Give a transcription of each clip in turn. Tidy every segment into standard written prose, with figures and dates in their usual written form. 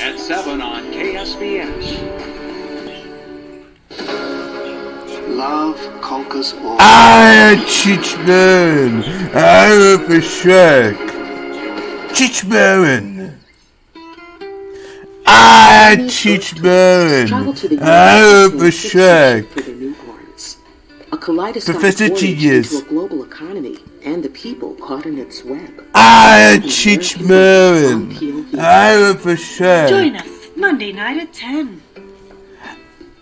at 7 on KSBS. Love conquers all. Cheech Marin. I love the shrek. Cheech Marin. Cheech Marin. I love the shrek. A kaleidoscopic Professor voyage Genius. into a global economy and the people caught in its web. Cheech Marin. I love the shrek. Join us Monday night at 10.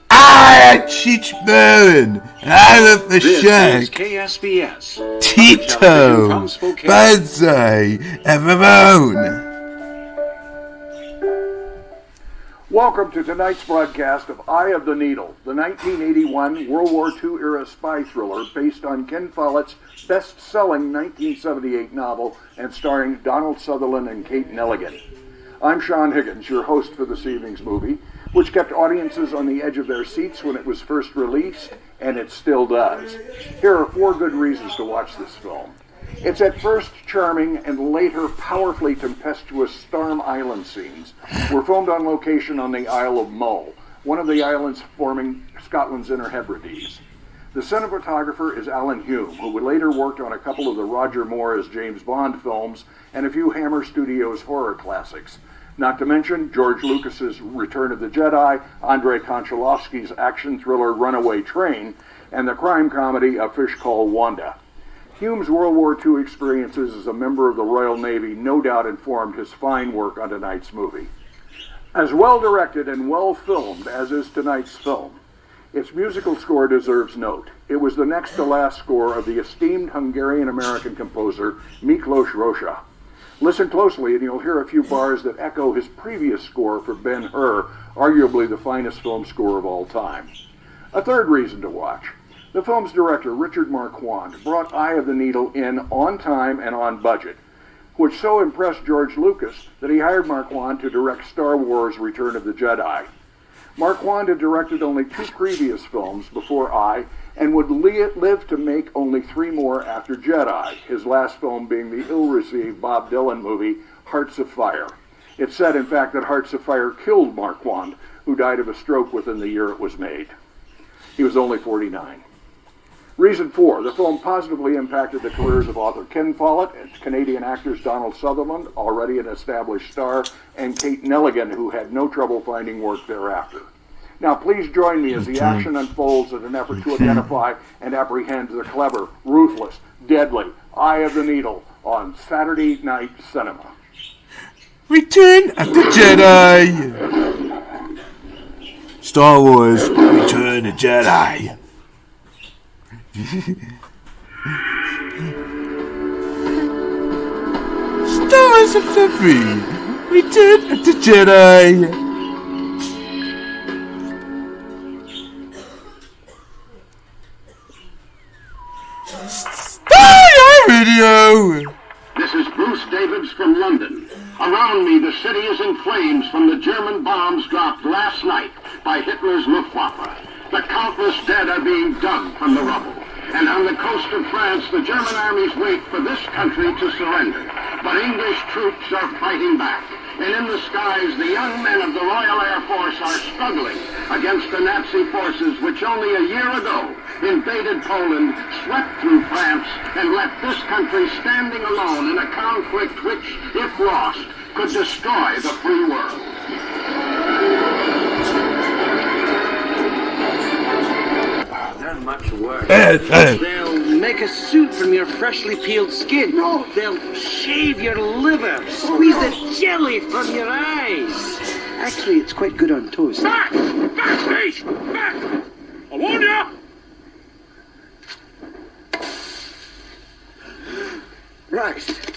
Cheech Marin. I love the This is shrek. KSBS. Tito, bonzai, and ramone. Welcome to tonight's broadcast of Eye of the Needle, the 1981 World War II-era spy thriller based on Ken Follett's best-selling 1978 novel and starring Donald Sutherland and Kate Nelligan. I'm Sean Higgins, your host for this evening's movie, which kept audiences on the edge of their seats when it was first released, and it still does. Here are 4 good reasons to watch this film. It's at first charming and later powerfully tempestuous Storm Island scenes were filmed on location on the Isle of Mull, one of the islands forming Scotland's Inner Hebrides. The cinematographer is Alan Hume, who later worked on a couple of the Roger Moore as James Bond films and a few Hammer Studios horror classics. Not to mention George Lucas's Return of the Jedi, Andrei Konchalovsky's action thriller Runaway Train, and the crime comedy A Fish Called Wanda. Hume's World War II experiences as a member of the Royal Navy no doubt informed his fine work on tonight's movie. As well directed and well filmed as is tonight's film, its musical score deserves note. It was the next to last score of the esteemed Hungarian-American composer Miklos Rózsa. Listen closely and you'll hear a few bars that echo his previous score for Ben-Hur, arguably the finest film score of all time. A third reason to watch. The film's director, Richard Marquand, brought Eye of the Needle in on time and on budget, which so impressed George Lucas that he hired Marquand to direct Star Wars Return of the Jedi. Marquand had directed only 2 previous films before Eye and would live to make only 3 more after Jedi, his last film being the ill-received Bob Dylan movie Hearts of Fire. It's said, in fact, that Hearts of Fire killed Marquand, who died of a stroke within the year it was made. He was only 49. Reason 4, the film positively impacted the careers of author Ken Follett and Canadian actors Donald Sutherland, already an established star, and Kate Nelligan, who had no trouble finding work thereafter. Now please join me as the action unfolds in an effort to identify and apprehend the clever, ruthless, deadly Eye of the Needle on Saturday Night Cinema. Return of the Jedi. Star Wars, Return of the Jedi. Stars of the Free, Return of the Jedi. Star Radio. This is Bruce Davids from London. Around me, the city is in flames from the German bombs dropped last night by Hitler's Luftwaffe. The countless dead are being dug from the rubble. And on the coast of France, the German armies wait for this country to surrender. But English troops are fighting back. And in the skies, the young men of the Royal Air Force are struggling against the Nazi forces which only a year ago invaded Poland, swept through France, and left this country standing alone in a conflict which, if lost, could destroy the free world. They're much worse. They'll make a suit from your freshly peeled skin. No, they'll shave your liver, squeeze the jelly from your eyes. Actually, it's quite good on toast. Back! Backstage! Back! I warn you! Right.